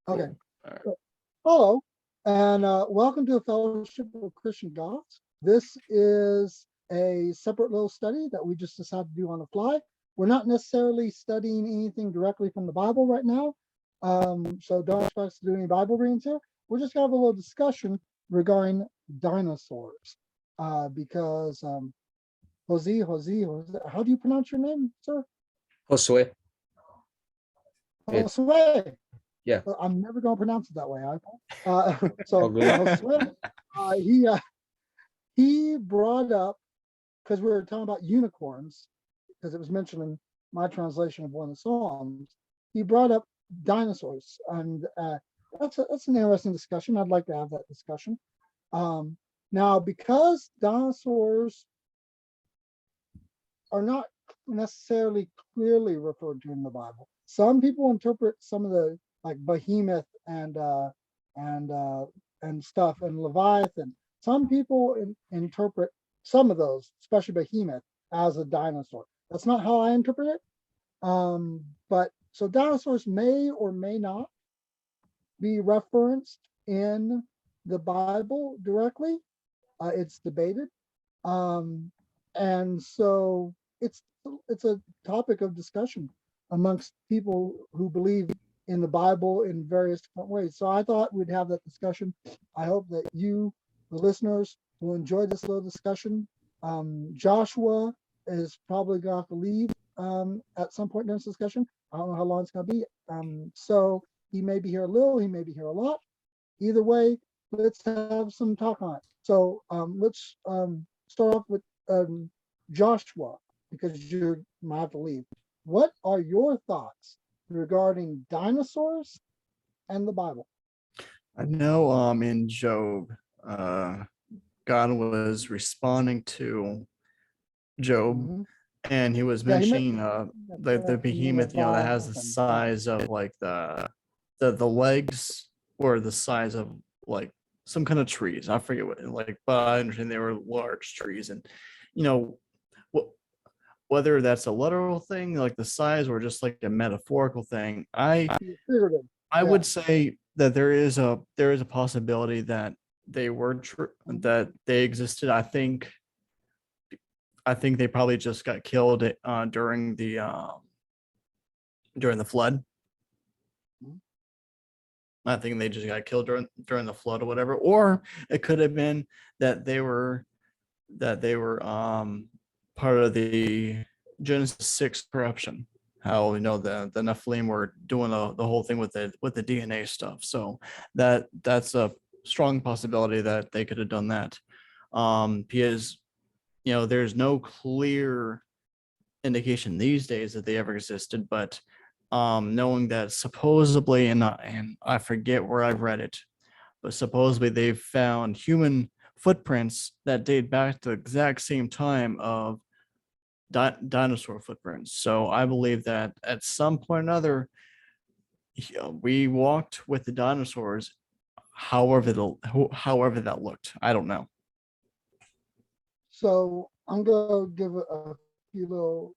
Okay. Cool. All right. Hello, and welcome to the Fellowship of Christian Gods. This is a separate little study that we just decided to do on the fly. We're not necessarily studying anything directly from the Bible right now, so don't expect us to do any Bible readings here. We're just going to have a little discussion regarding dinosaurs, because Jose, how do you pronounce your name, sir? Josue. It's Josue. yeah. I'm never going to pronounce it that way. All So good. Josue, he brought up, because we were talking about unicorns, because it was mentioned in my translation of one of the Psalms. He brought up dinosaurs, and that's an interesting discussion. I'd like to have that discussion. Now, because dinosaurs are not necessarily clearly referred to in the Bible, some people interpret some of the, like Behemoth and stuff, and Leviathan. Some people interpret some of those, especially Behemoth, as a dinosaur. That's not how I interpret it. But so dinosaurs may or may not be referenced in the Bible directly. It's debated, and so it's a topic of discussion amongst people who believe in the Bible in various different ways. So I thought we'd have that discussion. I hope that you, the listeners, will enjoy this little discussion. Joshua is probably going to have to leave at some point in this discussion. I don't know how long it's going to be. So he may be here a little, he may be here a lot. Either way, let's have some talk on it. So let's start off with Joshua, because you might have to leave. What are your thoughts regarding dinosaurs and the Bible? I know in Job, God was responding to Job, Mm-hmm. and he was Yeah, he mentioning the behemoth, that has the size of like the legs, or the size of like some kind of trees. I forget what, like, but I understand they were large trees, and whether that's a literal thing like the size, or just like a metaphorical thing, I would say that there is a possibility that they were true, that they existed. I think they probably just got killed during the flood. I think they just got killed during the flood or whatever. Or it could have been that they were part of the Genesis 6 corruption. How the Nephilim were doing the whole thing with the DNA stuff. So that's a strong possibility that they could have done that. Because there's no clear indication these days that they ever existed, but knowing that supposedly, and I forget where I've read it, but supposedly they've found human footprints that date back to the exact same time of dinosaur footprints. So I believe that at some point or another, we walked with the dinosaurs, however that looked. I don't know. So I'm going to give a few little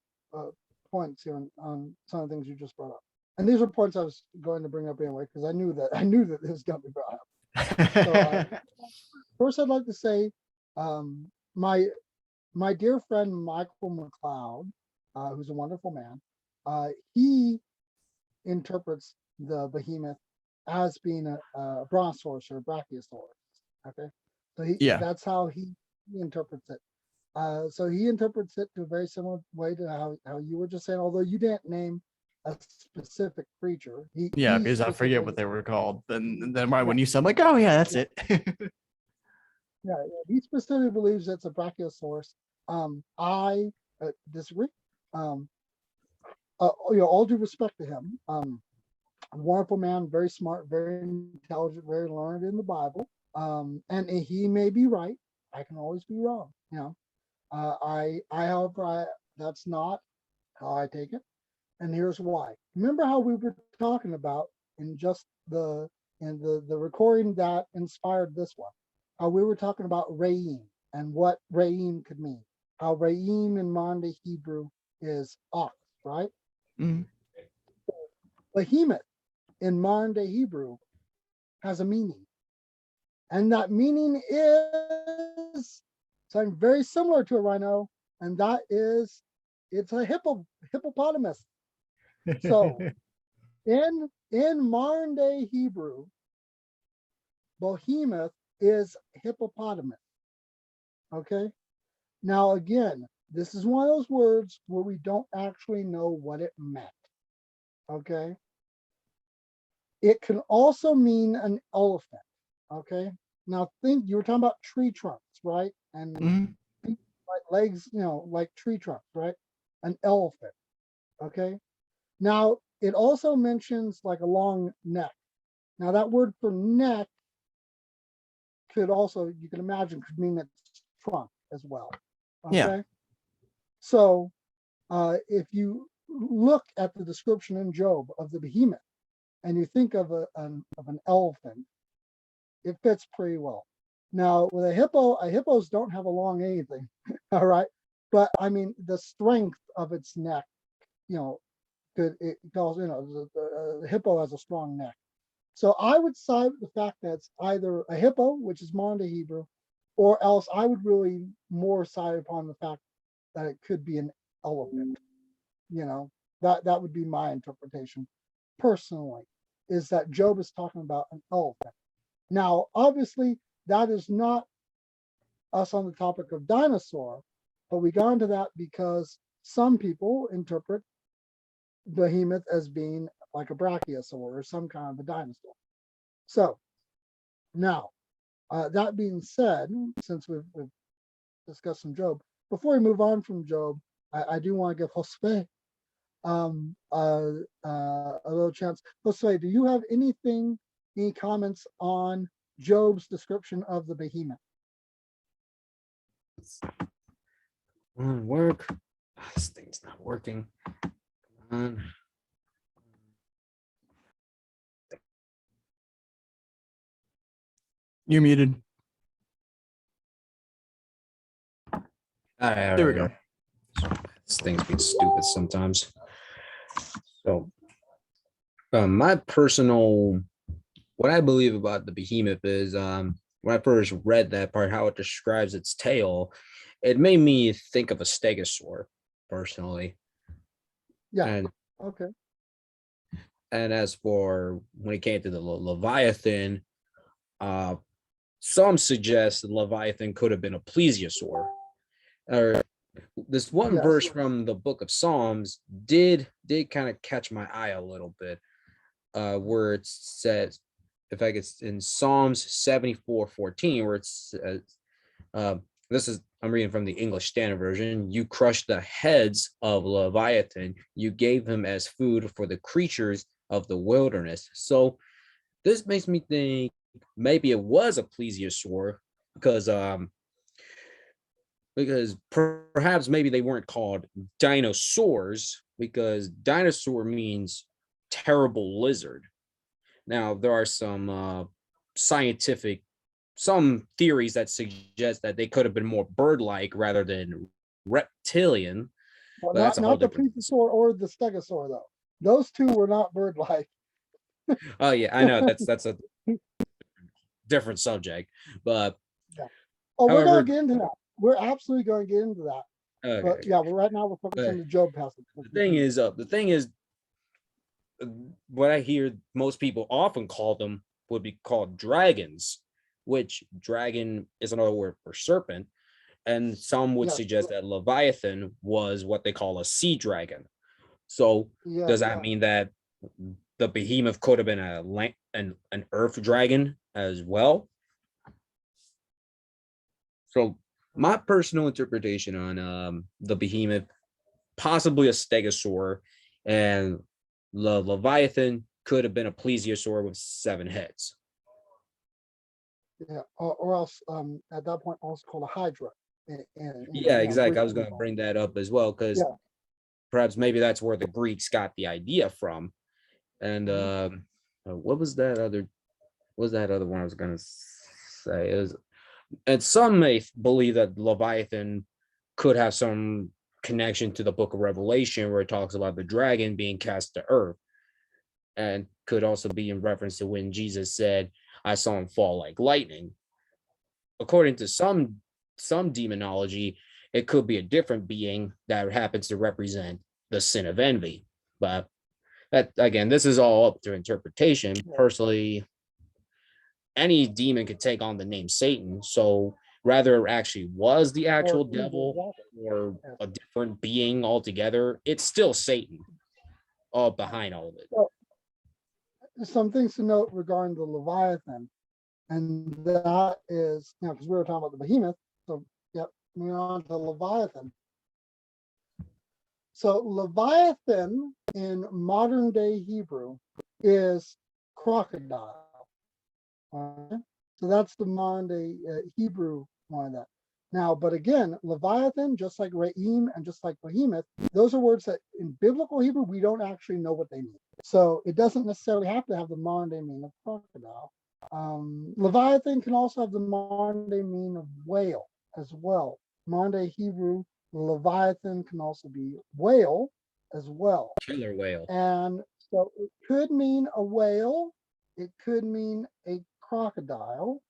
points here on some of the things you just brought up. And these are points I was going to bring up anyway, because I knew that this was going to be brought up. So first, I'd like to say my dear friend Michael McLeod, who's a wonderful man, he interprets the behemoth as being a brontosaurus or a brachiosaurus. Okay, so that's how he interprets it. So he interprets it to a very similar way to how you were just saying, although you didn't name a specific creature. Because I forget what they were called. Then when you said, I'm like, oh yeah, that's it. Yeah, he specifically believes it's a brachiosaurus. I disagree. All due respect to him, a wonderful man, very smart, very intelligent, very learned in the Bible. And he may be right. I can always be wrong. However, that's not how I take it, and here's why. Remember how we were talking about in the recording that inspired this one, how we were talking about Re'im and what Re'im could mean. How Re'im in modern day Hebrew is ox, right? Mm-hmm. Behemoth in modern day Hebrew has a meaning. And that meaning is something very similar to a rhino, and that is it's a hippopotamus. So in modern day Hebrew, behemoth is hippopotamus. Okay. Now again, this is one of those words where we don't actually know what it meant. Okay. It can also mean an elephant. Okay. Now think you were talking about tree trunks, right? And Mhm. like legs, like tree trunks, right? An elephant. Okay. Now it also mentions like a long neck. Now that word for neck could also, you can imagine, could mean its trunk as well. Yeah. Okay. So if you look at the description in Job of the behemoth and you think of an elephant, it fits pretty well. Now with a hippos don't have a long anything, all right. But I mean, the strength of its neck, it calls, the hippo has a strong neck. So I would side with the fact that it's either a hippo, which is modern Hebrew, or else I would really more side upon the fact that it could be an elephant. That would be my interpretation personally, is that Job is talking about an elephant. Now, obviously, that is not us on the topic of dinosaur, but we got into that because some people interpret behemoth as being like a brachiosaur or some kind of a dinosaur. So now, that being said, since we've discussed some Job, before we move on from Job, I do want to give Jose a little chance. Jose, do you have any comments on Job's description of the behemoth? Work. This thing's not working. Come on. You're muted. There we go. This thing's being stupid sometimes. So, my personal, what I believe about the behemoth is, when I first read that part, how it describes its tail, it made me think of a stegosaur, personally. Yeah. And Okay. and as for when it came to the Leviathan, some suggest the Leviathan could have been a plesiosaur. Or this one Yes. verse from the book of Psalms did kind of catch my eye a little bit, where it says, in fact, it's in Psalms 74:14, where it says, I'm reading from the English Standard Version. You crushed the heads of Leviathan. You gave them as food for the creatures of the wilderness. So this makes me think maybe it was a plesiosaur, because perhaps maybe they weren't called dinosaurs, because dinosaur means terrible lizard. Now there are some some theories that suggest that they could have been more bird-like rather than reptilian, Well, but that's a whole not the different. plesiosaur or the stegosaur though. Those two were not bird-like. Oh yeah, I know that's a different subject, but Yeah. Oh, we're however, gonna get into that. We're absolutely gonna get into that. But okay. yeah, right now we're focused But on the Job passage. the thing is, what I hear most people often call them would be called dragons, which dragon is another word for serpent. And some would Yes. suggest that Leviathan was what they call a sea dragon. So Yeah. does that mean that the behemoth could have been an earth dragon as well? So my personal interpretation on the behemoth, possibly a stegosaur, and the Leviathan could have been a plesiosaur with 7 heads. Yeah. Or else, at that point, also called a hydra. Yeah, exactly. I was Greek. going to bring that up as well, because Yeah. perhaps maybe that's where the Greeks got the idea from. And what was that other one I was going to say? Is and some may believe that Leviathan could have some connection to the book of Revelation, where it talks about the dragon being cast to earth. and could also be in reference to when Jesus said, I saw him fall like lightning. According to some demonology, it could be a different being that happens to represent the sin of envy. But that, again, this is all up to interpretation. Personally, any demon could take on the name Satan. So rather it actually was the actual devil or a different being altogether, it's still Satan all behind all of it. So, some things to note regarding the Leviathan, and that is, because we were talking about the Behemoth. So, yep, moving on to Leviathan. So, Leviathan in modern day Hebrew is crocodile. Okay? So that's the modern day Hebrew one of that. Now, but again, Leviathan, just like Re'im and just like Behemoth, those are words that in biblical Hebrew, we don't actually know what they mean. So it doesn't necessarily have to have the modern day meaning of crocodile. Leviathan can also have the modern day meaning of whale as well. Modern day Hebrew, Leviathan can also be whale as well. Killer whale. And so it could mean a whale, it could mean a crocodile.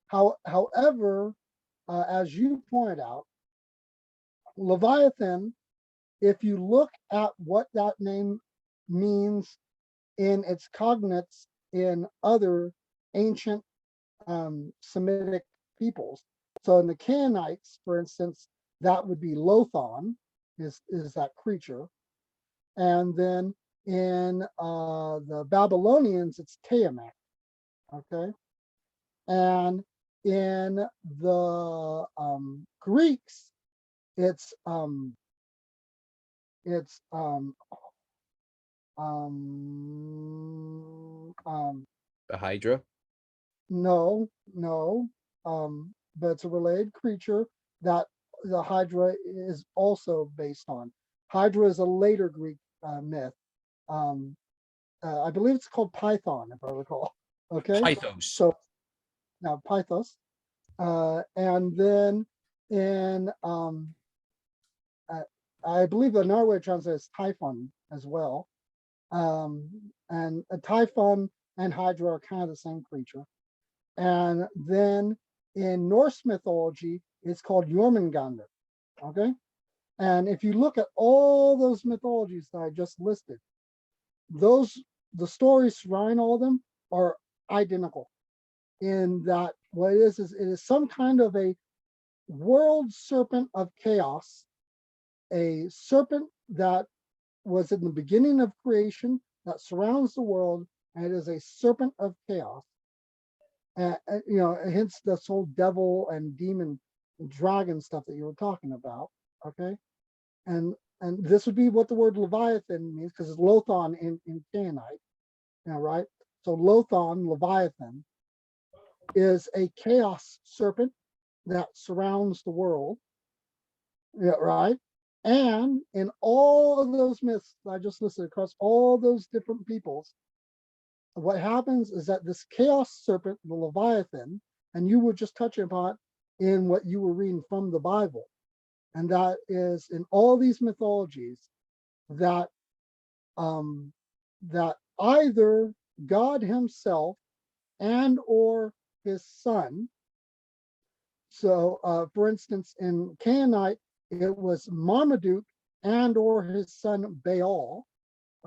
However, as you pointed out, Leviathan, if you look at what that name means in its cognates in other ancient Semitic peoples, so in the Canaanites, for instance, that would be Lothon, is that creature. And then in the Babylonians, it's Tiamat, okay? And in the Greeks, it's The Hydra. no, but it's a related creature that the Hydra is also based on. Hydra is a later Greek myth. I believe it's called Python, if I recall. Okay. Pythos. So now Pythos, and then in I believe another way to translate is Typhon as well. And a Typhon and Hydra are kind of the same creature. And then in Norse mythology, it's called Jormungandr. Okay. And if you look at all those mythologies that I just listed, the stories surrounding all of them are identical in that what it is some kind of a world serpent of chaos, a serpent that was in the beginning of creation that surrounds the world, and it is a serpent of chaos. Hence this whole devil and demon and dragon stuff that you were talking about. Okay. And this would be what the word Leviathan means, because it's Lothon in Canaanite. Right? So Lothon, Leviathan, is a chaos serpent that surrounds the world. Yeah, right? And in all of those myths I just listed across all those different peoples, what happens is that this chaos serpent, the Leviathan, and you were just touching upon in what you were reading from the Bible, and that is in all these mythologies that that either God himself and or his son. So for instance, in Canaanite, it was Marmaduke and or his son Baal.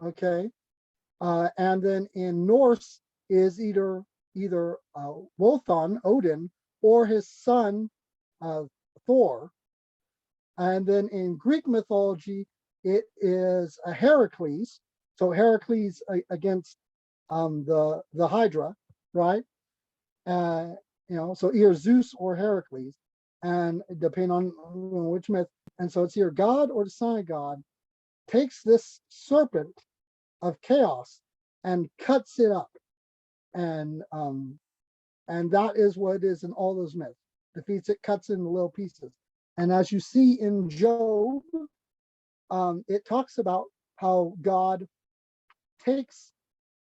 Okay. And then in Norse is either Wothon, Odin, or his son Thor. And then in Greek mythology, it is a Heracles. So Heracles against the Hydra, right? So either Zeus or Heracles, and depending on which myth. And so it's either God or the son of God takes this serpent of chaos and cuts it up, and that is what it is in all those myths. Defeats it, cuts it into little pieces. And as you see in Job, it talks about how God takes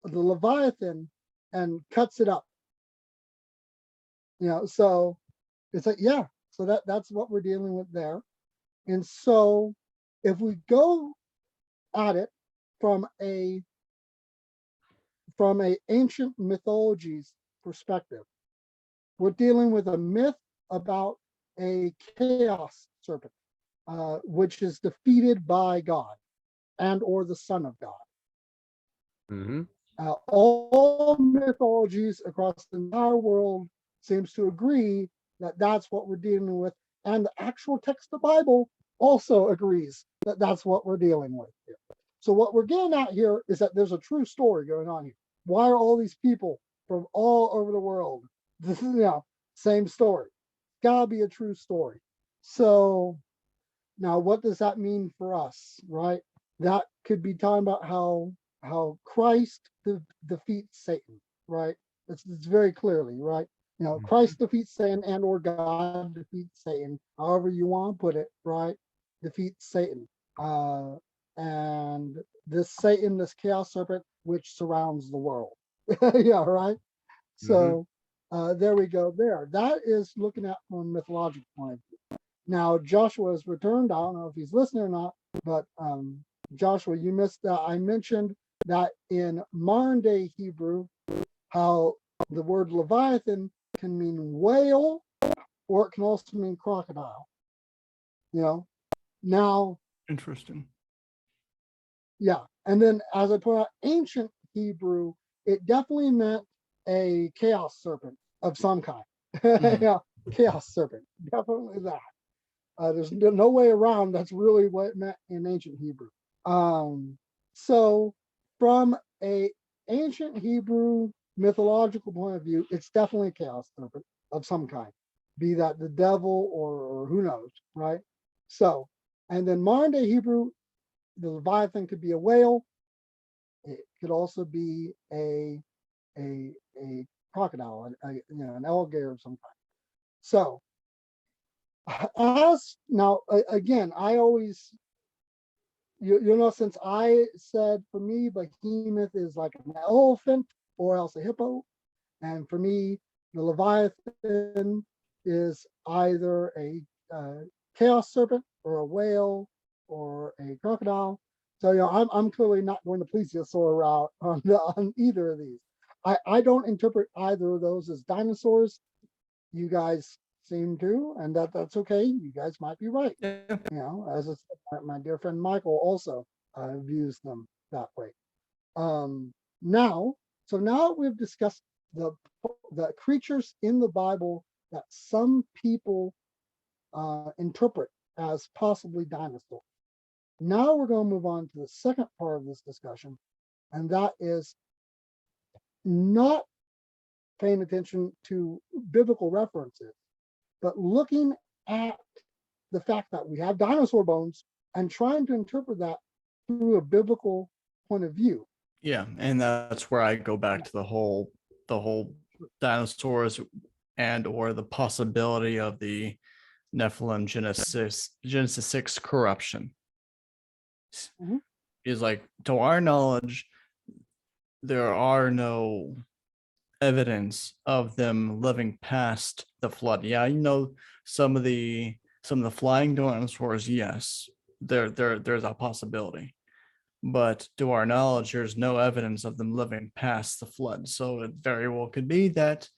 the Leviathan and cuts it up. So it's like, yeah, so that's what we're dealing with there. And so if we go at it from a from a ancient mythology's perspective, we're dealing with a myth about a chaos serpent, which is defeated by God and or the Son of God. Mm-hmm. All mythologies across the entire world seems to agree that that's what we're dealing with, and the actual text of the Bible also agrees that that's what we're dealing with here. So what we're getting at here is that there's a true story going on here. Why are all these people from all over the world? This is, same story. Gotta be a true story. So now, what does that mean for us, right? That could be talking about how Christ defeats Satan, right? It's very clearly, right? Christ defeats Satan and or God defeats Satan, however you want to put it, right? Defeats Satan. And this Satan, this chaos serpent, which surrounds the world. Yeah, right? So there we go there. That is looking at from a mythological point of view. Now, Joshua has returned. I don't know if he's listening or not, but Joshua, you missed that. I mentioned that in modern day Hebrew, how the word Leviathan can mean whale or it can also mean crocodile. Now, Interesting. yeah. And then as I put out, ancient Hebrew, it definitely meant a chaos serpent of some kind. Yeah, chaos serpent. Definitely that. There's no way around. That's really what it meant in ancient Hebrew. So from a ancient Hebrew mythological point of view, it's definitely a chaos serpent of some kind, be that the devil or who knows, right? So, and then modern day Hebrew, the Leviathan could be a whale. It could also be a crocodile, an alligator of some kind. So, as now again, I always since I said for me Behemoth is like an elephant or else a hippo, and for me the Leviathan is either a chaos serpent or a whale or a crocodile. So I'm clearly not going the plesiosaur route on either of these. I don't interpret either of those as dinosaurs. You guys seem to, and that's okay. You guys might be right. Yeah. As my dear friend Michael also views them that way. Now we've discussed the creatures in the Bible that some people interpret as possibly dinosaurs. Now we're going to move on to the second part of this discussion, and that is not paying attention to biblical references, but looking at the fact that we have dinosaur bones and trying to interpret that through a biblical point of view. Yeah, and that's where I go back to the whole dinosaurs and or the possibility of the Nephilim Genesis 6 corruption. Is like, to our knowledge, there are no evidence of them living past the flood. Yeah, some of the flying dinosaurs, yes, there's a possibility. But to our knowledge, there's no evidence of them living past the flood. So it very well could be that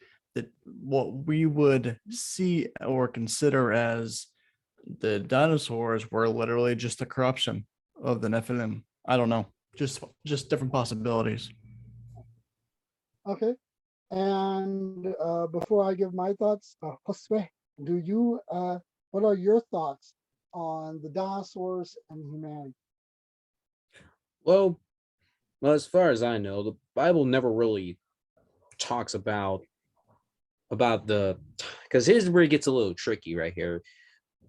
what we would see or consider as the dinosaurs were literally just a corruption of the Nephilim. I don't know, just different possibilities. Okay. And before I give my thoughts, Josue, what are your thoughts on the dinosaurs and humanity? Well, as far as I know, the Bible never really talks about because here's where it gets a little tricky right here,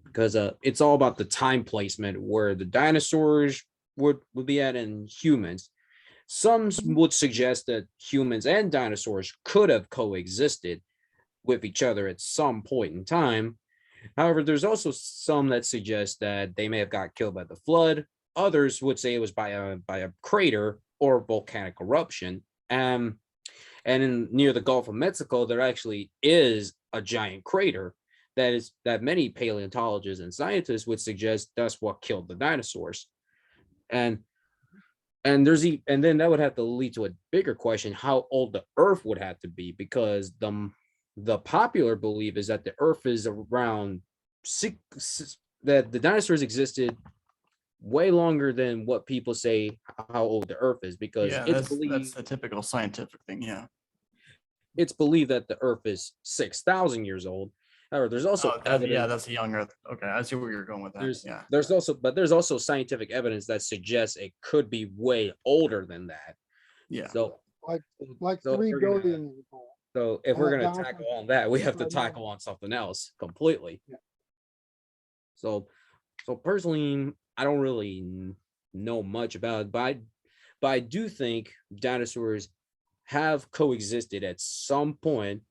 because it's all about the time placement where the dinosaurs would be at and humans. Some would suggest that humans and dinosaurs could have coexisted with each other at some point in time. However, there's also some that suggest that they may have got killed by the flood. Others would say it was by a crater or volcanic eruption. And near the Gulf of Mexico, there actually is a giant crater that many paleontologists and scientists would suggest that's what killed the dinosaurs. And and and then that would have to lead to a bigger question: how old the Earth would have to be, because the popular belief is that the Earth is around that the dinosaurs existed way longer than what people say how old the Earth is, because Yeah, that's the typical scientific thing. Yeah. it's believed that the Earth is 6,000 years old. However, there's also Oh, evidence. that's a young Earth. Okay, I see where you're going with that. Yeah. There's also scientific evidence that suggests it could be way older than that. Yeah. So like so if 3 we're gonna billion. so if we're gonna Dinosaurs tackle on that, we have to right now. tackle on something else completely. Yeah. So personally, I don't really know much about it, but I do think dinosaurs have coexisted at some point,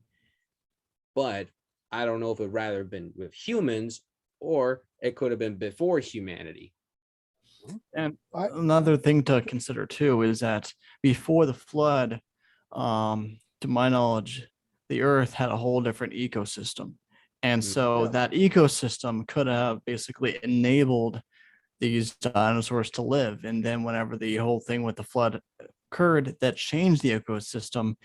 but I don't know if it rather been with humans or it could have been before humanity. And I, another thing to consider too is that before the flood, to my knowledge, the Earth had a whole different ecosystem. And so Yeah. that ecosystem could have basically enabled these dinosaurs to live. And then whenever the whole thing with the flood occurred, that changed the ecosystem.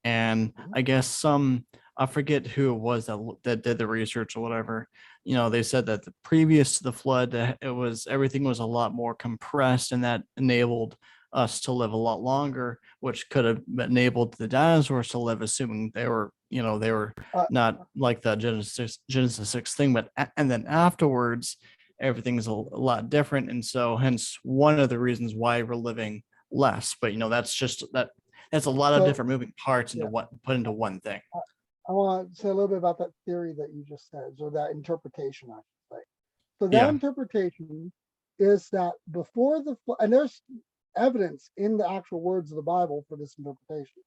And I guess I forget who it was that did the research or whatever. You know, they said that the previous to the flood, everything was a lot more compressed, and that enabled us to live a lot longer, which could have enabled the dinosaurs to live, assuming they were uh, not like the Genesis 6 thing. But and then afterwards, everything's a lot different, and so hence one of the reasons why we're living less. But that's a lot of So, different moving parts into yeah. put into one thing. I want to say a little bit about that theory that you just said, or that interpretation, I should say. So that Yeah. interpretation is that before the flood, and there's evidence in the actual words of the Bible for this interpretation,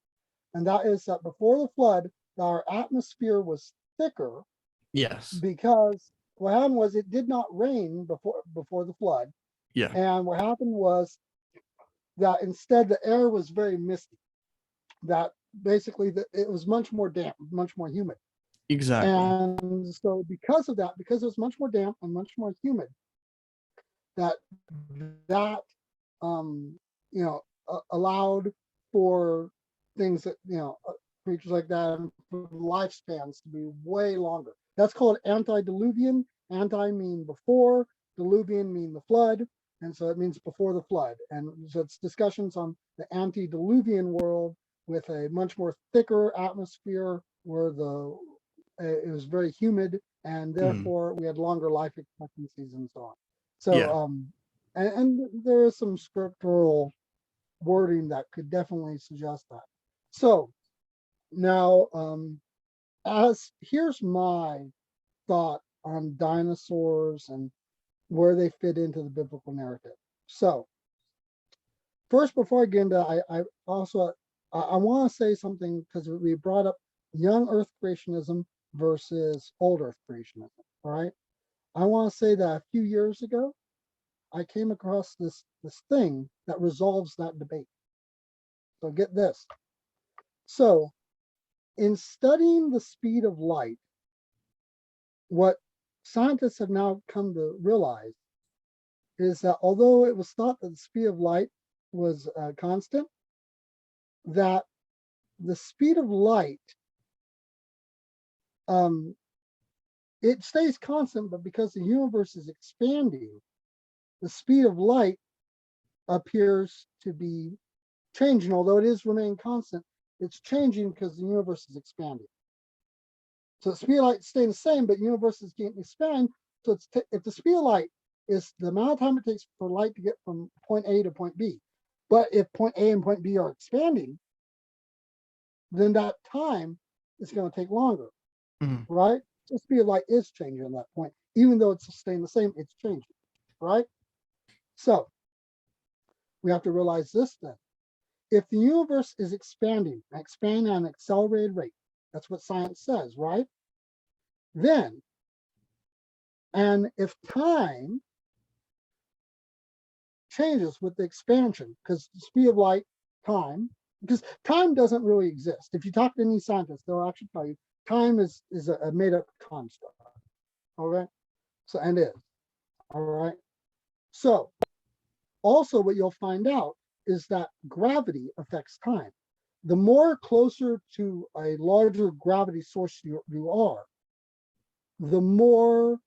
and that is that before the flood, our atmosphere was thicker Yes. because what happened was it did not rain before the flood, Yeah. and what happened was that instead the air was very misty. That basically it was much more damp, much more humid. Exactly. And so because of that, because it was much more damp and much more humid, that um, allowed for things that, creatures like that, and for lifespans to be way longer. That's called antediluvian. Anti mean before, diluvian mean the flood. And so it means before the flood. And so it's discussions on the antediluvian world with a much more thicker atmosphere where it was very humid, and therefore we had longer life expectancies and so on. So Yeah. and there is some scriptural wording that could definitely suggest that. So now, here's my thought on dinosaurs and where they fit into the biblical narrative. So first, before I get into that, I also I want to say something, because we brought up young Earth creationism versus old Earth creationism. All right, I want to say that a few years ago, I came across this thing that resolves that debate. So get this. So in studying the speed of light, what scientists have now come to realize is that although it was thought that the speed of light was constant, that the speed of light, it stays constant, but because the universe is expanding, the speed of light appears to be changing. Although it is remaining constant, it's changing because the universe is expanding. So the speed of light is staying the same, but the universe is getting expand. So if the speed of light is the amount of time it takes for light to get from point A to point B, but if point A and point B are expanding, then that time is going to take longer, right? So the speed of light is changing at that point. Even though it's staying the same, it's changing, right? So we have to realize this then. If the universe is expanding at an accelerated rate, that's what science says, right? Then, and if time changes with the expansion, because the speed of light, time, because time doesn't really exist. If you talk to any scientist, they'll actually tell you time is a made up construct. All right. So, and is. All right. So, also what you'll find out is that gravity affects time. The more closer to a larger gravity source you are, the more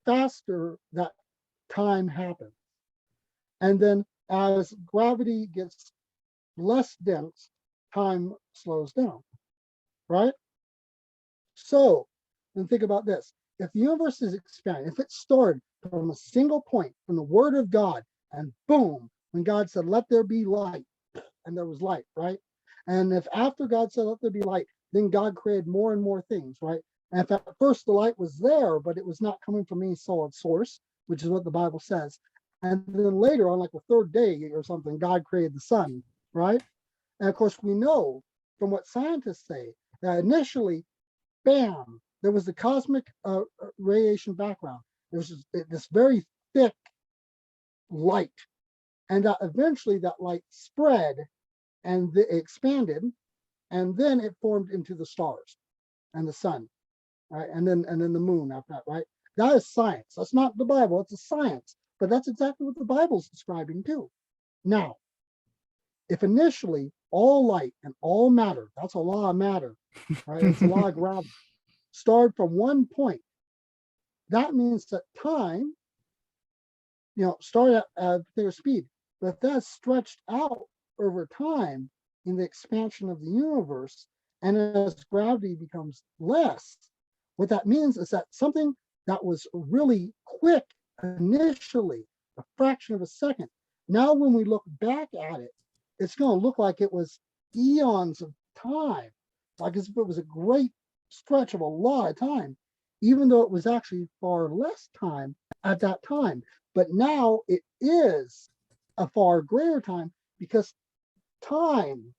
faster that time happens. And then as gravity gets less dense, time slows down, right? So then think about this. If the universe is expanding, if it started from a single point, from the word of God, and boom, when God said, let there be light, and there was light, right? And if after God said, let there be light, then God created more and more things, right? And if at first the light was there, but it was not coming from any solid source, which is what the Bible says. And then later on, like the third day or something, God created the sun, right? And of course, we know from what scientists say that initially, bam, there was the cosmic radiation background. There was this very thick light. And eventually that light spread and expanded, and then it formed into the stars and the sun, right? And then the moon after that, right? That is science. That's not the Bible, it's a science. But that's exactly what the Bible's describing too. Now, if initially all light and all matter, that's a law of matter, right? It's a law of gravity, started from one point. That means that time, started at a particular speed, but that's stretched out over time in the expansion of the universe. And as gravity becomes less, what that means is that something that was really quick initially, a fraction of a second, now when we look back at it, it's going to look like it was eons of time, like as if it was a great stretch of a lot of time, even though it was actually far less time at that time. But now it is a far greater time because time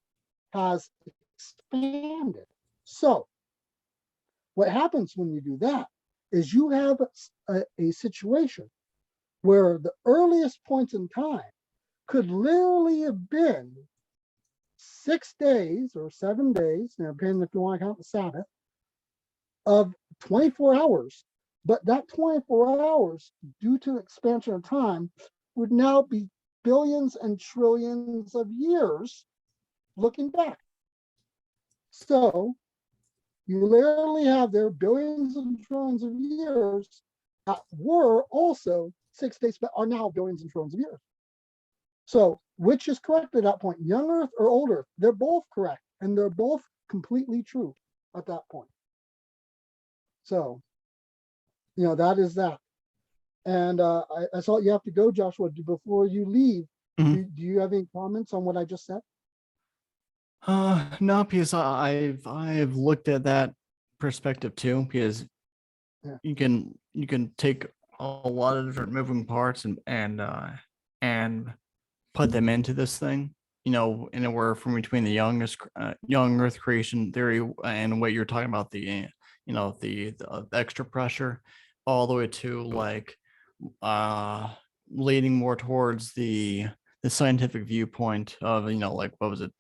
has expanded. So what happens when you do that is you have a situation where the earliest points in time could literally have been 6 days or 7 days, depending if you want to count the Sabbath, of 24 hours. But that 24 hours, due to expansion of time, would now be billions and trillions of years looking back. So you literally have there billions and trillions of years that were also 6 days, but are now billions and trillions of years. So which is correct at that point, young Earth or old Earth? They're both correct, and they're both completely true at that point. So, that is that. And I saw you have to go, Joshua. Before you leave, do you have any comments on what I just said? No, because I've looked at that perspective too, because you can take a lot of different moving parts and put them into this thing, anywhere from between the young Earth creation theory and what you're talking about, the extra pressure, all the way to like leaning more towards the scientific viewpoint of like what was it,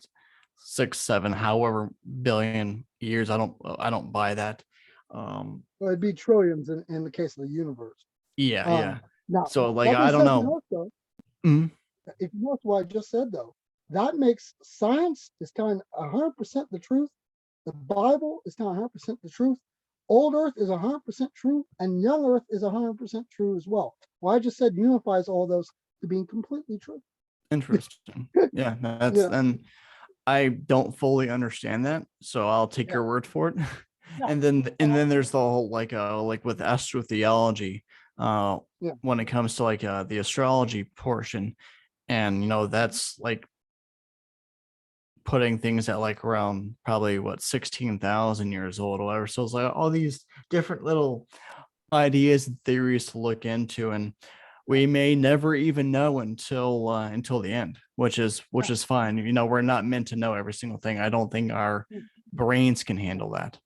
6, 7, however billion years. I don't buy that. Well, it'd be trillions in the case of the universe. Yeah. Now, So like like I don't said, know. If you notice what I just said, though, that makes science is telling 100% the truth. The Bible is telling 100% the truth. Old Earth is 100% true, and young Earth is 100% true as well. What I just said unifies all those to being completely true. Interesting. Yeah, and I don't fully understand that, so I'll take your word for it. And then there's the whole like with astrotheology, when it comes to like the astrology portion, and that's like putting things at like around probably 16,000 years old or whatever. So it's like all these different little ideas and theories to look into, and we may never even know until the end, which is fine. We're not meant to know every single thing. I don't think our brains can handle that.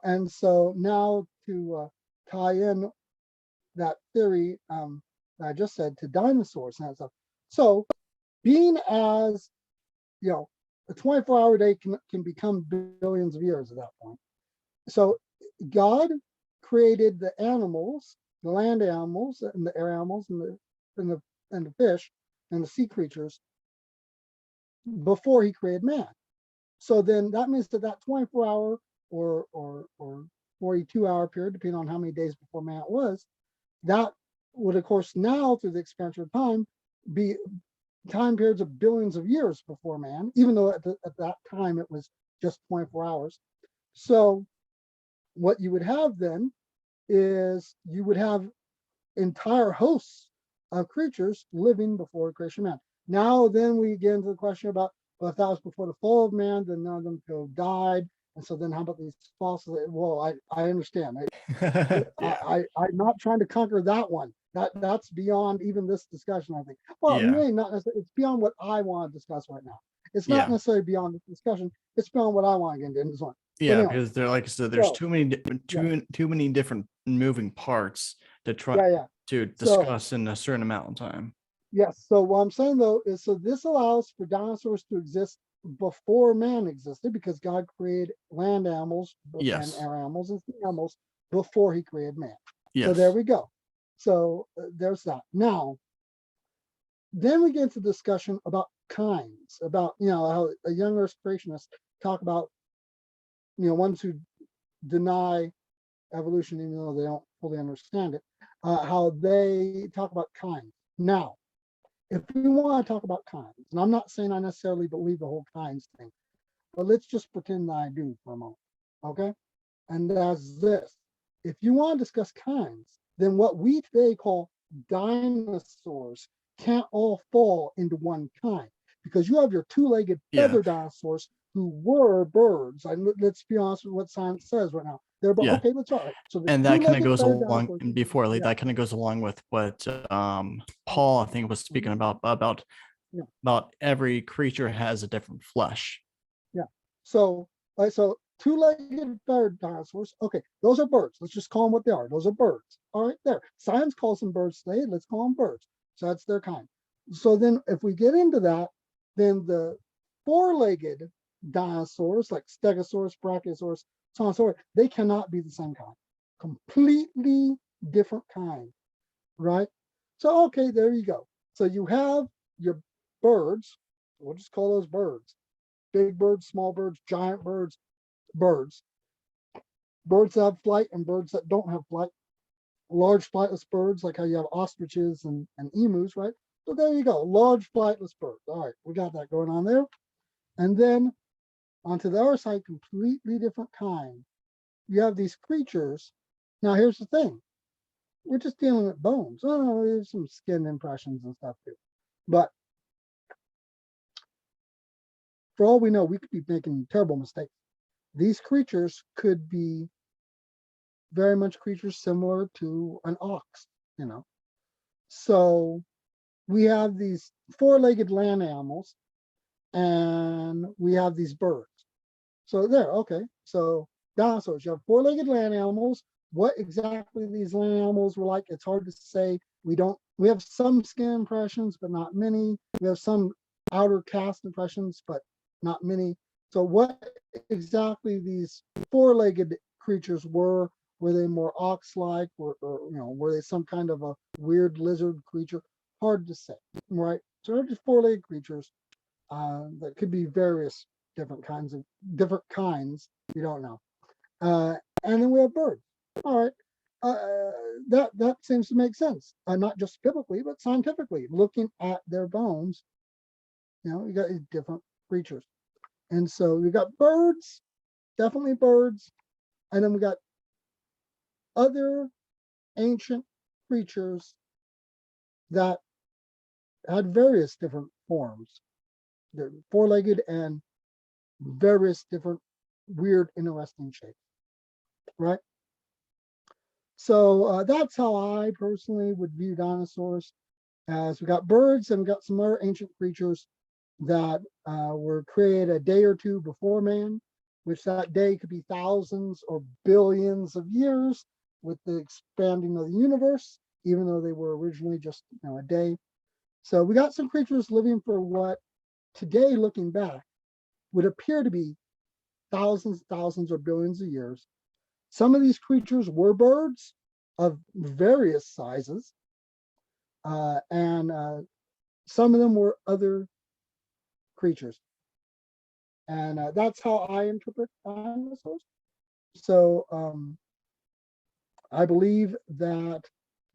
And so now to tie in that theory that I just said to dinosaurs and stuff. So being as a 24-hour day can become billions of years at that point. So God created the animals, the land animals and the air animals and the and the fish and the sea creatures before he created man. So then that means that 24-hour or 42-hour period, depending on how many days before man it was, that would, of course, now through the expansion of time, be time periods of billions of years before man, even though at that time it was just 24 hours. So what you would have then is you would have entire hosts of creatures living before the creation of man. Now then we get into the question about, well, if that was before the fall of man, then none of them could have died. And so then how about these fossils? Well, I understand. I'm not trying to conquer that one. That's beyond even this discussion, I think. Well, Yeah. maybe not necessarily. It's beyond what I want to discuss right now. It's not Yeah. necessarily beyond the discussion. It's beyond what I want to get into this one. Yeah, anyway, because they're like I said, there's so, too many different moving parts to try yeah. to So- discuss in a certain amount of time. Yes. So what I'm saying though is, so this allows for dinosaurs to exist before man existed, because God created land animals Yes. and air animals and sea animals before he created man. Yes. So there we go. So there's that. Now, then we get into discussion about kinds, about, how a young earth creationists talk about, ones who deny evolution, even though they don't fully understand it, how they talk about kinds. Now, if we want to talk about kinds, and I'm not saying I necessarily believe the whole kinds thing, but let's just pretend that I do for a moment, okay? And that's this. If you want to discuss kinds, then what we today call dinosaurs can't all fall into one kind, because you have your two-legged feather dinosaurs who were birds. Let's be honest with what science says right now. They're okay, let's try it. So and that kind of goes along, dinosaurs, and before I leave, that kind of goes along with what Paul, I think, was speaking about every creature has a different flesh. Yeah. So two-legged feathered dinosaurs. Okay, those are birds. Let's just call them what they are. Those are birds. All right, there. Science calls them birds today. Let's call them birds. So that's their kind. So then if we get into that, then the four-legged dinosaurs like Stegosaurus, Brachiosaurus, Tyrannosaurus, they cannot be the same kind. Completely different kind, right? So, okay, there you go. So you have your birds. We'll just call those birds. Big birds, small birds, giant birds, birds that have flight and birds that don't have flight. Large flightless birds, like how you have ostriches and emus, right? So there you go, large flightless birds. All right, we got that going on there. And then onto the other side, completely different kind. You have these creatures. Now here's the thing. We're just dealing with bones. Oh, no, there's some skin impressions and stuff too. But for all we know, we could be making terrible mistakes. These creatures could be very much creatures similar to an ox, So we have these four-legged land animals and we have these birds. So there, okay. So dinosaurs, you have four-legged land animals. What exactly these land animals were like, it's hard to say. We have some skin impressions, but not many. We have some outer cast impressions, but not many. So what exactly these four-legged creatures were they more ox-like, or were they some kind of a weird lizard creature? Hard to say, right? So they're just four-legged creatures that could be various different kinds. You don't know. And then we have birds. All right. That seems to make sense. Not just biblically, but scientifically. Looking at their bones, you got these different creatures. And so we got birds, definitely birds. And then we got other ancient creatures that had various different forms. They're four-legged and various different weird, interesting shapes, right? So that's how I personally would view dinosaurs. As we got birds and we got some other ancient creatures that were created a day or two before man, which that day could be thousands or billions of years with the expanding of the universe, even though they were originally just a day. So we got some creatures living for what today, looking back, would appear to be thousands or billions of years. Some of these creatures were birds of various sizes. and some of them were other creatures. And that's how I interpret dinosaurs. So I believe that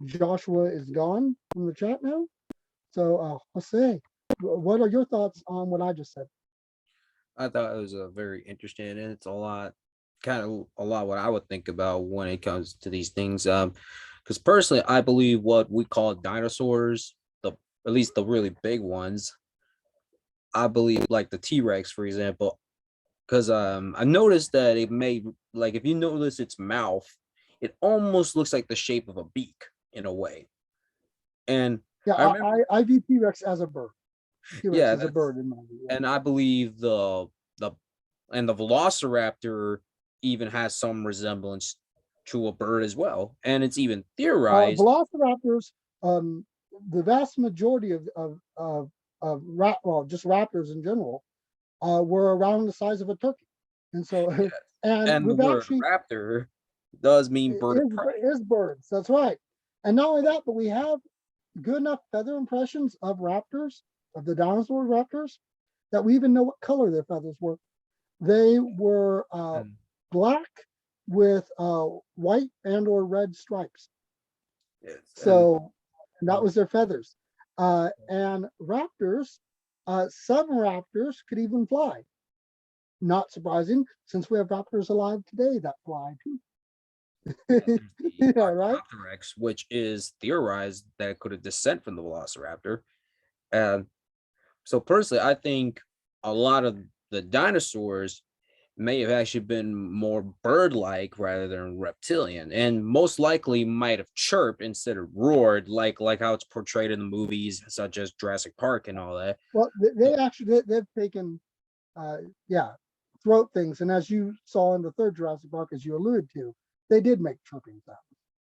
Joshua is gone from the chat now. So Jose, what are your thoughts on what I just said? I thought it was a very interesting, and it's a lot, kind of a lot what I would think about when it comes to these things. Because personally, I believe what we call dinosaurs, the at least the really big ones, I believe like the T-Rex, for example, because I noticed that it made, like, if you notice its mouth, it almost looks like the shape of a beak in a way. And Yeah, I remember, I view T-Rex as a bird. T-Rex yeah, is a that's, bird in my view. Yeah. and I believe the and the Velociraptor even has some resemblance to a bird as well, and it's even theorized. Velociraptors, um, the vast majority well, just raptors in general, were around the size of a turkey, and so Yes, and and the we've word actually raptor does mean bird of prey. is birds. That's right. And not only that, but we have good enough feather impressions of raptors, of the dinosaur raptors, that we even know what color their feathers were. They were And black with white and or red stripes. yes, and So that was their feathers. And raptors, some raptors could even fly. Not surprising, since we have raptors alive today that fly too. there's the Yeah, right. Archaeopteryx, which is theorized that it could have descent from the Velociraptor. And so personally, I think a lot of the dinosaurs may have actually been more bird-like rather than reptilian, and most likely might have chirped instead of roared, like how it's portrayed in the movies such as Jurassic Park and all that. Well, they actually they've taken, yeah, throat things, and as you saw in the third Jurassic Park, as you alluded to, they did make chirping sounds.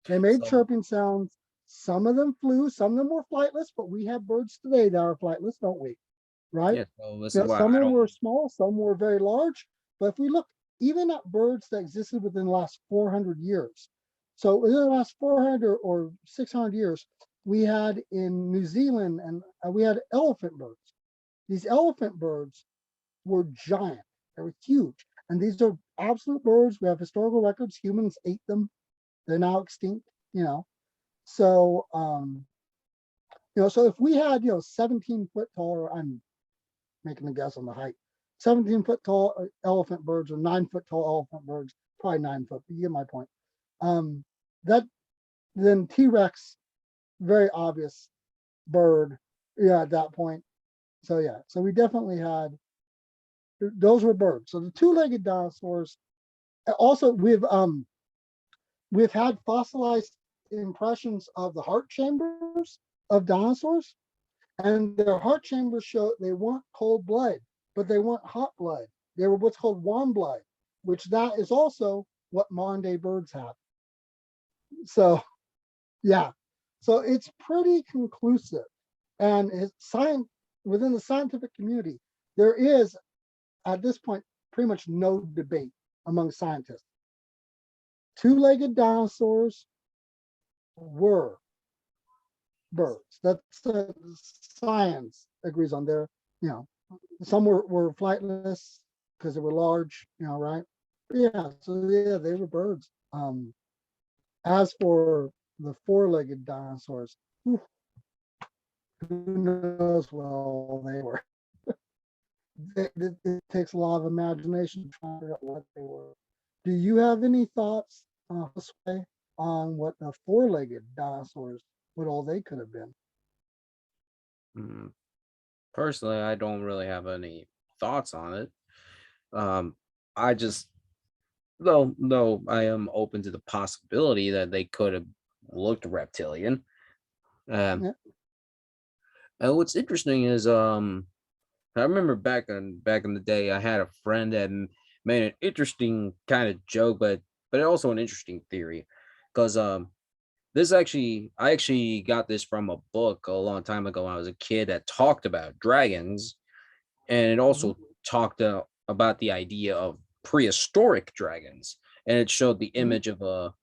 They made So chirping sounds. Some of them flew, some of them were flightless, but we have birds today that are flightless, don't we? Right? yeah, so this You is know, why some of I them were don't. small, some were very large. But if we look even at birds that existed within the last 400 years, so within the last 400 or 600 years, we had in New Zealand, and we had elephant birds. These elephant birds were giant. They were huge. And these are absolute birds. We have historical records. Humans ate them. They're now extinct, you know. So, so if we had, 17-foot tall, or I'm making a guess on the height, 17-foot tall elephant birds or 9-foot tall elephant birds, probably 9 foot, but you get my point. That then T-Rex, very obvious bird, yeah, at that point. So yeah, so we definitely had, those were birds. So the two-legged dinosaurs. Also, we've had fossilized impressions of the heart chambers of dinosaurs, and their heart chambers show they weren't cold blood, but they weren't hot blood. They were what's called warm blood, which that is also what modern day birds have. So yeah, so it's pretty conclusive, and it's science within the scientific community. There is at this point pretty much no debate among scientists. Two-legged dinosaurs were birds. That's science agrees on there. You know, some were flightless because they were large. Right? But yeah, so yeah, they were birds. As for the four-legged dinosaurs, who knows what all they were? It takes a lot of imagination to try to figure out what they were. Do you have any thoughts, on what the four-legged dinosaurs, what all they could have been? Mm, Personally, I don't really have any thoughts on it. Um, I just, though I am open to the possibility that they could have looked reptilian. Um, Yeah. and what's interesting is, I remember back in the day, I had a friend that made an interesting kind of joke, but also an interesting theory, because I actually got this from a book a long time ago when I was a kid that talked about dragons, and it Mhm. also talked about the idea of prehistoric dragons, and it showed the Mhm. image of a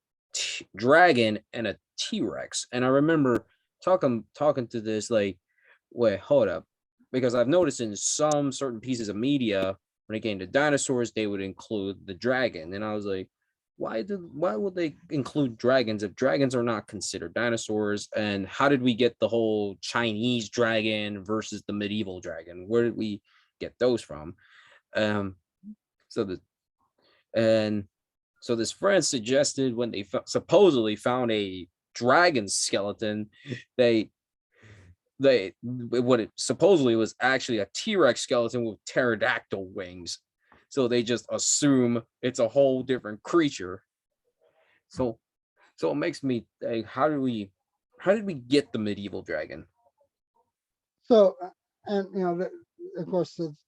dragon and a T-Rex. And I remember talking to this, like, wait, hold up, because I've noticed in some certain pieces of media when it came to dinosaurs, they would include the dragon, and I was like, why would they include dragons if dragons are not considered dinosaurs? And how did we get the whole Chinese dragon versus the medieval dragon? Where did we get those from? Um, so the and so this friend suggested when they supposedly found a dragon skeleton, they what it supposedly was actually a T-Rex skeleton with pterodactyl wings. So they just assume it's a whole different creature. So it makes me think, how did we get the medieval dragon? So, and of course, it's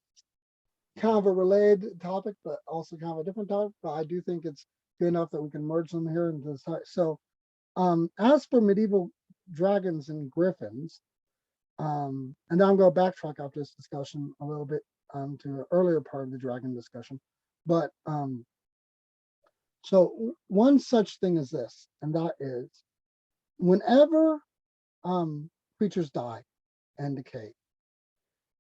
kind of a related topic, but also kind of a different topic. But I do think it's good enough that we can merge them here into this. So, as for medieval dragons and griffins, and now I'm going to backtrack after this discussion a little bit to an earlier part of the dragon discussion. But so one such thing is this, and that is whenever creatures die and decay,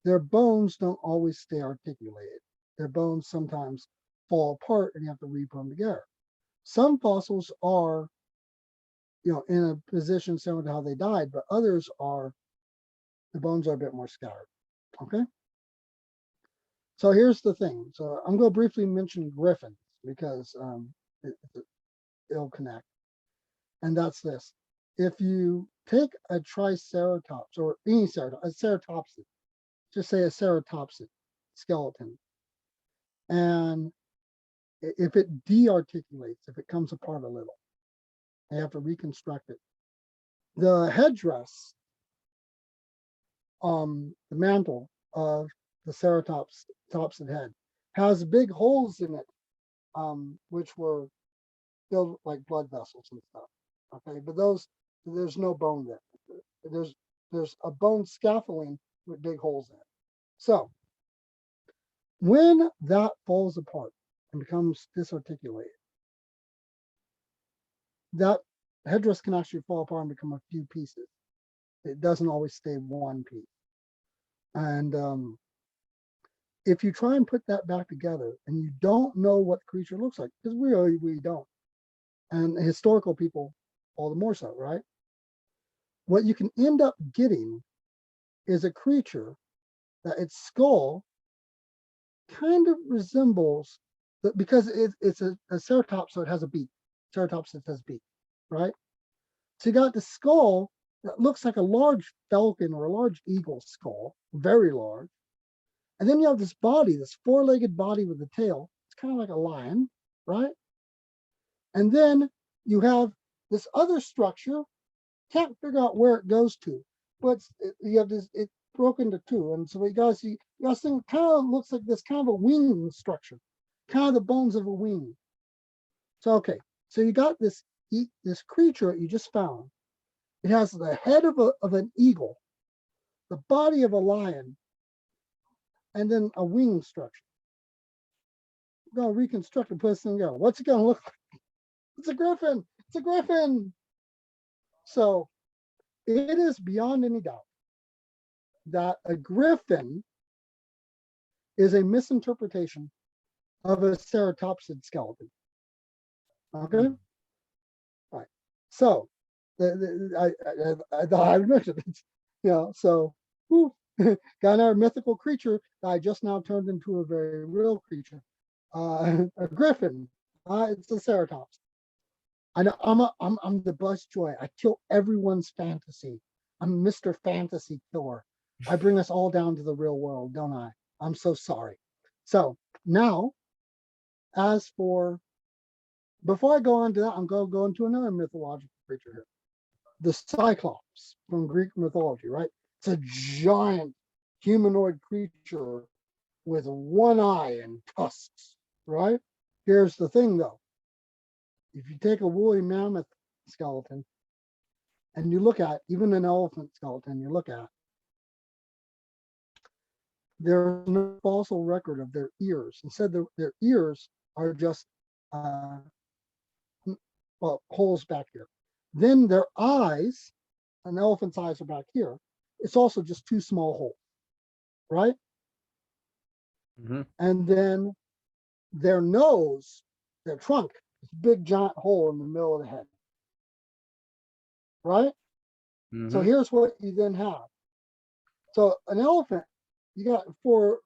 their bones don't always stay articulated. Their bones sometimes fall apart and you have to re-put them together. Some fossils are, in a position similar to how they died, but others are, the bones are a bit more scattered. Okay. So here's the thing. So I'm going to briefly mention griffins because it'll connect. And that's this. If you take a triceratops or any ceratops, a ceratopsid, just say a ceratopsid skeleton, and if it dearticulates, if it comes apart a little, they have to reconstruct it. The headdress, the mantle of the ceratopsid head has big holes in it, which were filled like blood vessels and stuff. Okay, but there's no bone there. There's a bone scaffolding with big holes in it. So when that falls apart and becomes disarticulated, that headdress can actually fall apart and become a few pieces. It doesn't always stay one piece. And if you try and put that back together and you don't know what the creature looks like, because we don't, and historical people all the more so, right? What you can end up getting is a creature that its skull kind of resembles, because it's a ceratops, so it has a beak. Ceratops, it has beak, right? So you got the skull that looks like a large falcon or a large eagle skull, very large. And then you have this body, this four-legged body with a tail. It's kind of like a lion, right? And then you have this other structure, can't figure out where it goes to, but you have this, it's broken into two. And so what you guys see, you guys think kind of looks like this kind of a wing structure, kind of the bones of a wing. So, okay, so you got this creature that you just found. It has the head of an eagle, the body of a lion, and then a wing structure. We're going to reconstruct and put this thing together. What's it going to look like? It's a griffin. It's a griffin. So it is beyond any doubt that a griffin is a misinterpretation of a ceratopsid skeleton. Okay? All right. So I thought I would mention it. So got another mythical creature that I just now turned into a very real creature. A griffin. It's a ceratops. I know I'm the bus joy. I kill everyone's fantasy. I'm Mr. Fantasy Killer. I bring us all down to the real world, don't I? I'm so sorry. So now, before I go on to that, I'm going to go into another mythological creature here. The Cyclops from Greek mythology, right? It's a giant humanoid creature with one eye and tusks, right? Here's the thing though. If you take a woolly mammoth skeleton and you look at even an elephant skeleton, you look at, there's no fossil record of their ears. Instead, their ears are just holes back here. Then their eyes an elephant's eyes are back here, it's also just two small holes, right? Mhm. And then their nose, their trunk, is a big giant hole in the middle of the head, right? So Mhm. here's what you then have. So an elephant, you got four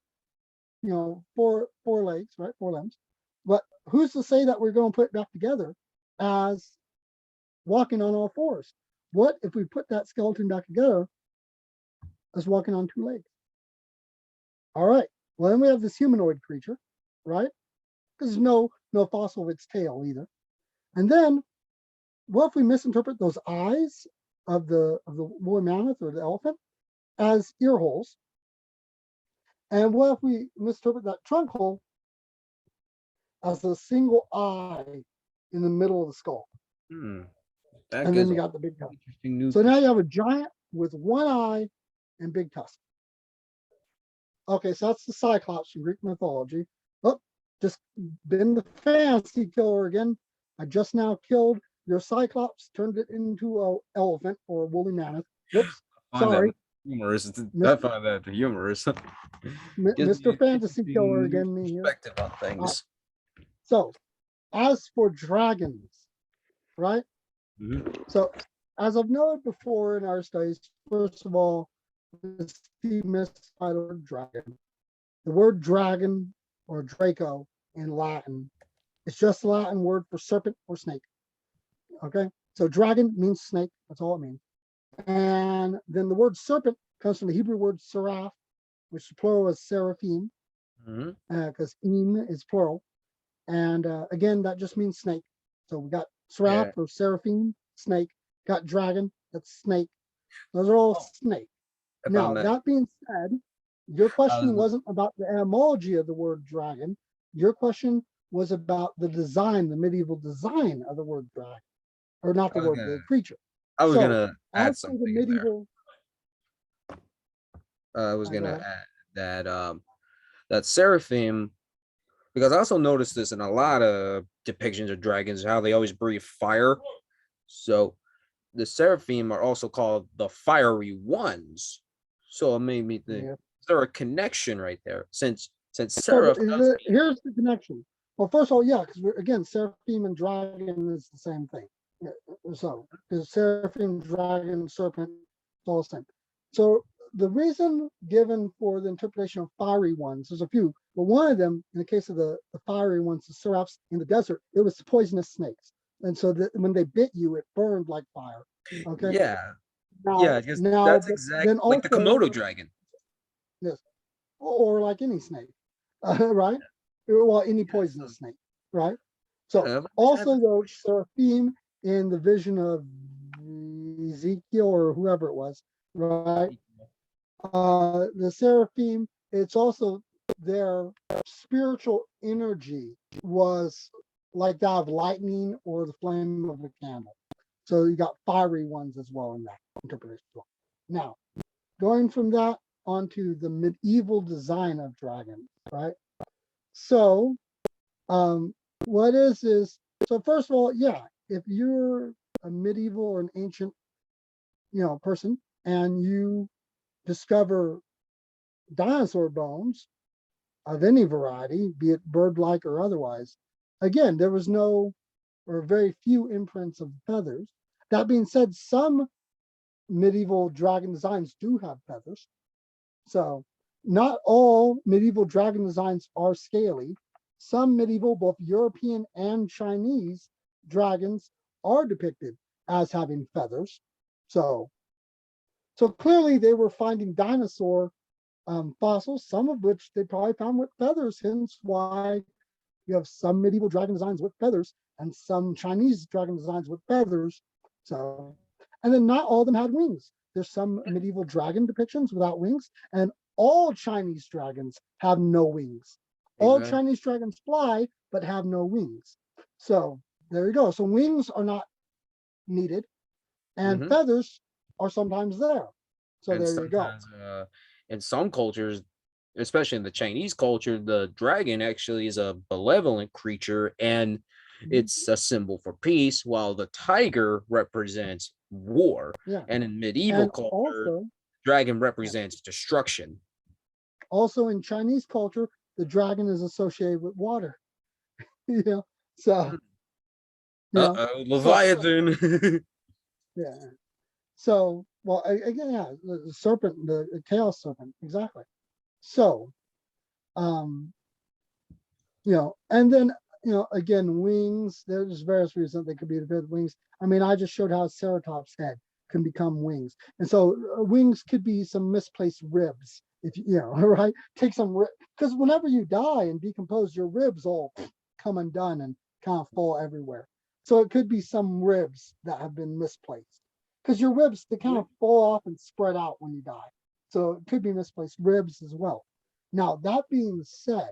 legs, right? Four limbs. But who's to say that we're going to put it back together as walking on all fours? What if we put that skeleton back together as walking on two legs? All right. Well, then we have this humanoid creature, right? Because there's no fossil of its tail either. And then what if we misinterpret those eyes of the woolly mammoth or the elephant as ear holes? And what if we misinterpret that trunk hole as a single eye in the middle of the skull? Hmm. That And then gives you a got the big tusk. interesting new. So now you have a giant with one eye and big tusk. Okay, so that's the Cyclops from Greek mythology. Oh, just been the fantasy killer again. I just now killed your Cyclops, turned it into an elephant or a woolly mammoth. Whoops, I find sorry, that humorous. I Mis- find that humorous. Gives me Mr. an Fantasy Killer interesting new again, me here. perspective on things. So, as for dragons, right? Mhm. So, as I've noted before in our studies, first of all, the demystified word dragon. The word dragon or Draco in Latin is just the Latin word for serpent or snake. Okay, so dragon means snake. That's all it means. And then the word serpent comes from the Hebrew word seraph, which the plural is seraphim, Mhm. because im is plural. And again, that just means snake. So we got seraph Yeah. or seraphim, snake. Got dragon, that's snake. Those are all Oh, snake. if I Now, may, that being said, your I was question wasn't about the etymology of the word dragon. Your question was about the design, the medieval design of the word dragon, or not I the was word, gonna the creature. I was So, gonna as add for the something in there. medieval, I was go gonna ahead. add that that seraphim, because I also noticed this in a lot of depictions of dragons, how they always breathe fire. So the seraphim are also called the fiery ones. So it made me think, Yeah. is there a connection right there? Since So seraph does mean here's the connection. Well, first of all, yeah, because again, seraphim and dragon is the same thing. Yeah, so, because seraphim, dragon, serpent, it's all the same. So the reason given for the interpretation of fiery ones, there's a few, but one of them, in the case of the fiery ones, the seraphs in the desert, it was poisonous snakes. And so that when they bit you, it burned like fire. Okay. yeah, Now, yeah, just that's but exact then like the also, Komodo dragon. yes, or like any snake, right? Well, any Yeah, so poisonous snake, right? So yeah, I just had also this though, question. seraphim in the vision of Ezekiel or whoever it was, right? The seraphim, it's also their spiritual energy was like that of lightning or the flame of a candle. So you got fiery ones as well in that interpretation. Now, going from that onto the medieval design of dragons, right? So, um, what is so first of all, yeah, if you're a medieval or an ancient, person, and you discover dinosaur bones of any variety, be it bird-like or otherwise, again, there was no or very few imprints of feathers. That being said, some medieval dragon designs do have feathers. So, not all medieval dragon designs are scaly. Some medieval, both European and Chinese dragons are depicted as having feathers. So, so clearly they were finding dinosaur fossils, some of which they probably found with feathers. Hence why you have some medieval dragon designs with feathers and some Chinese dragon designs with feathers. So, and then not all of them had wings. There's some medieval dragon depictions without wings, and all Chinese dragons have no wings. All Exactly. Chinese dragons fly, but have no wings. So there you go. So wings are not needed, and Hmm. feathers are sometimes there. So And there you go. sometimes in some cultures, especially in the Chinese culture, the dragon actually is a benevolent creature and Mhm. it's a symbol for peace, while the tiger represents war. Yeah. And in medieval And culture, dragon represents destruction. also in Chinese culture, the dragon is associated with water. You know, so you know, Uh-oh, so Leviathan. yeah. So well, again, yeah, the serpent, the chaos serpent, exactly. So, um, and then again, wings. There's various reasons they could be the wings. I mean, I just showed how Ceratops' head can become wings, and so wings could be some misplaced ribs. If right, take some because whenever you die and decompose, your ribs all come undone and kind of fall everywhere. So it could be some ribs that have been misplaced because your ribs they kind of fall off and spread out when you die. So it could be misplaced ribs as well. Now that being said,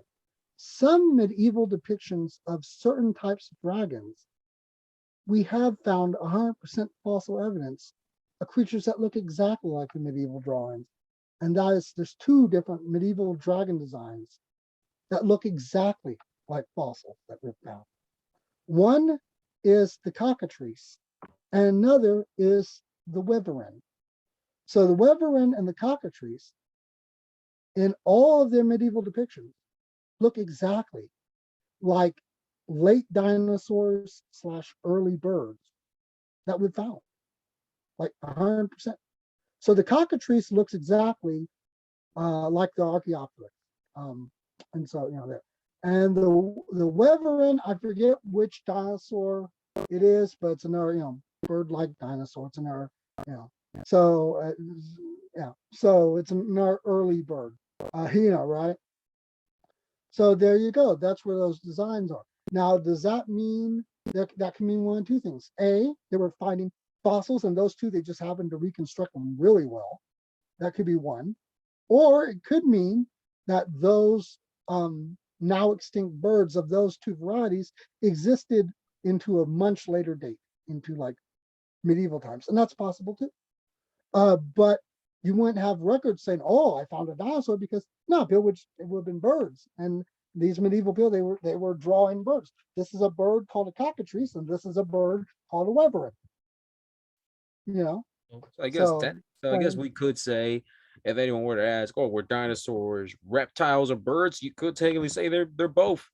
some medieval depictions of certain types of dragons, we have found 100% fossil evidence of creatures that look exactly like the medieval drawings. And that is, there's two different medieval dragon designs that look exactly like fossils that we've found. One is the cockatrice, and another is the wyvern. So the wyvern and the cockatrice, in all of their medieval depictions, look exactly like late dinosaurs / early birds that we found, like 100%. So the cockatrice looks exactly like the Archaeopteryx, and so there. And the wyvern, I forget which dinosaur it is, but it's another bird-like dinosaur. It's another So so it's another early bird, right? So there you go. That's where those designs are. Now, does that mean that can mean one of two things? A, they were finding fossils, and those two they just happened to reconstruct them really well. That could be one. Or it could mean that those now extinct birds of those two varieties existed into a much later date, into like medieval times, and that's possible too. But you wouldn't have records saying, "Oh, I found a dinosaur," because no, it would have been birds. And these medieval people, they were drawing birds. This is a bird called a cockatrice, and this is a bird called a wyvern. You know, I guess so that. So I guess we could say, if anyone were to ask, "Oh, were dinosaurs reptiles or birds?" You could technically say they're both,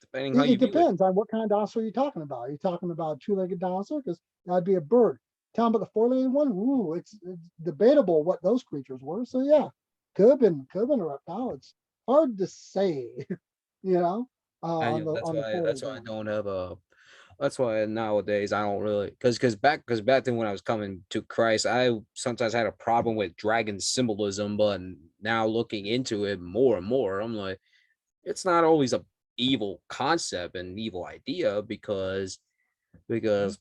depending how you it view it. depends on what kind of dinosaur you're talking about. Are you talking about a two-legged dinosaur? Because that'd be a bird. Talking about the four-legged one, ooh, it's debatable what those creatures were. So yeah, could have been a reptile. It's hard to say, you know, And on the that's four-legged why I one. don't have a. That's why nowadays I don't really because back then when I was coming to Christ, I sometimes had a problem with dragon symbolism, but now looking into it more and more, I'm like, it's not always a evil concept and evil idea because they can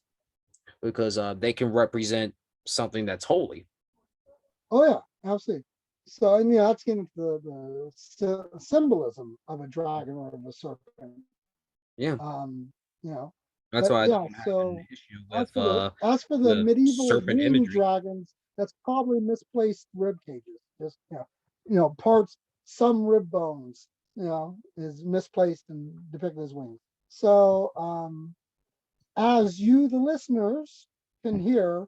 represent something that's holy. Oh yeah, absolutely. So and that's getting to the symbolism of a dragon or of a serpent. Yeah, Um, you know, that's but why I yeah. don't have an So issue as for the as for the with medieval serpent winged imagery. dragons, that's probably misplaced rib cages. Just parts, some rib bones, is misplaced and depicted as wings. So as you, the listeners, can hear,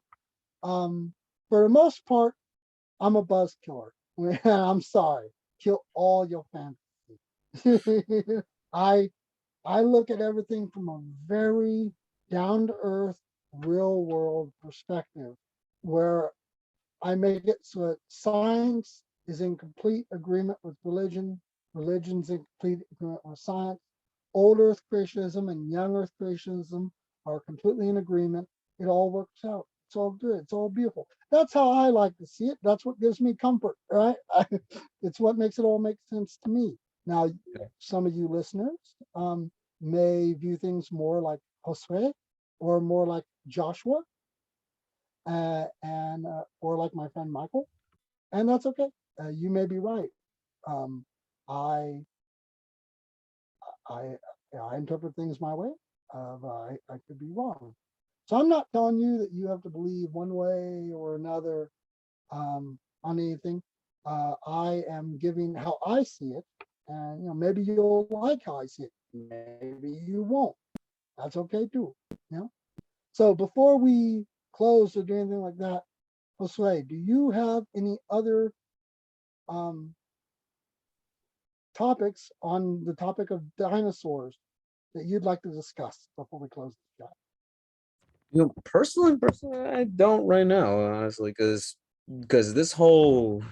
for the most part, I'm a buzz killer. I'm sorry. Kill all your fantasy. I I look at everything from a very down to earth, real world perspective, where I make it so that science is in complete agreement with religion, religion's in complete agreement with science. Old Earth creationism and young Earth creationism are completely in agreement. It all works out. It's all good. It's all beautiful. That's how I like to see it. That's what gives me comfort, right? It's what makes it all make sense to me. Now, some of you listeners may view things more like Josue or more like Joshua and or like my friend Michael, and that's okay. You may be right. Um, I I I interpret things my way. I could be wrong. So I'm not telling you that you have to believe one way or another on anything. I am giving how I see it, and maybe you'll like how I see it. Maybe you won't. That's okay too. You know. So before we close or do anything like that, Josue, do you have any other topics on the topic of dinosaurs that you'd like to discuss before we close the chat? Personally, I don't right now, honestly, because this whole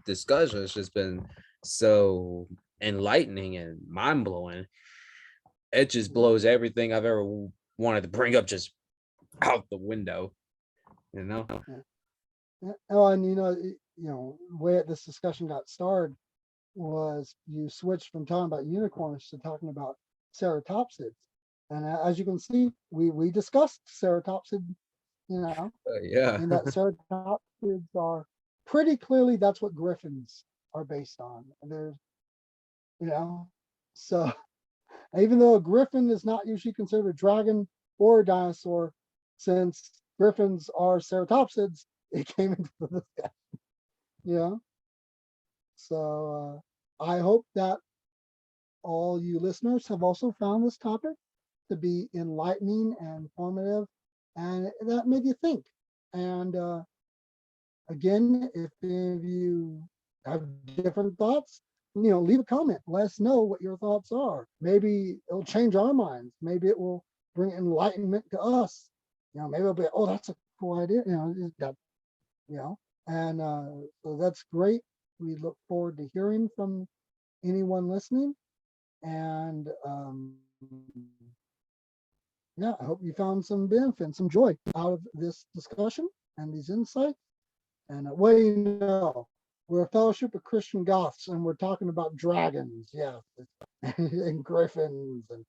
discussion has just been so enlightening and mind blowing. It just blows everything I've ever wanted to bring up just out the window. You know? Oh, and the way this discussion got started was you switched from talking about unicorns to talking about ceratopsids. And as you can see, we discussed ceratopsid, Yeah. and that ceratopsids are pretty clearly that's what griffins are based on. And there's, so even though a griffin is not usually considered a dragon or a dinosaur, since griffins are ceratopsids, it came into the discussion. So I hope that all you listeners have also found this topic to be enlightening and informative, and that made you think. And again, if any of you have different thoughts, leave a comment. Let us know what your thoughts are. Maybe it'll change our minds. Maybe it will bring enlightenment to us. Maybe it'll be, oh, that's a cool idea. And so that's great. We look forward to hearing from anyone listening. And yeah, I hope you found some benefit, some joy out of this discussion and these insights. And we're a fellowship of Christian Goths, and we're talking about dragons, and griffins. And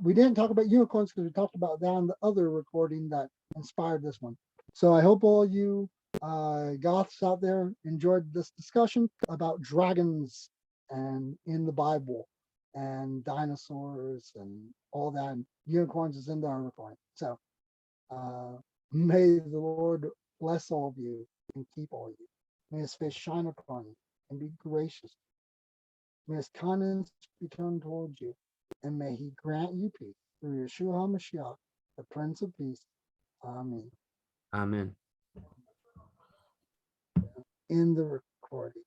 we didn't talk about unicorns because we talked about that on the other recording that inspired this one. So I hope all you Goths out there enjoyed this discussion about dragons and in the Bible and dinosaurs and all that. And unicorns is in our recording. So may the Lord bless all of you and keep all of you. May his face shine upon you and be gracious. May his countenance be turned towards you, and may he grant you peace through Yeshua HaMashiach, the Prince of Peace. Amen. Amen. In the recording.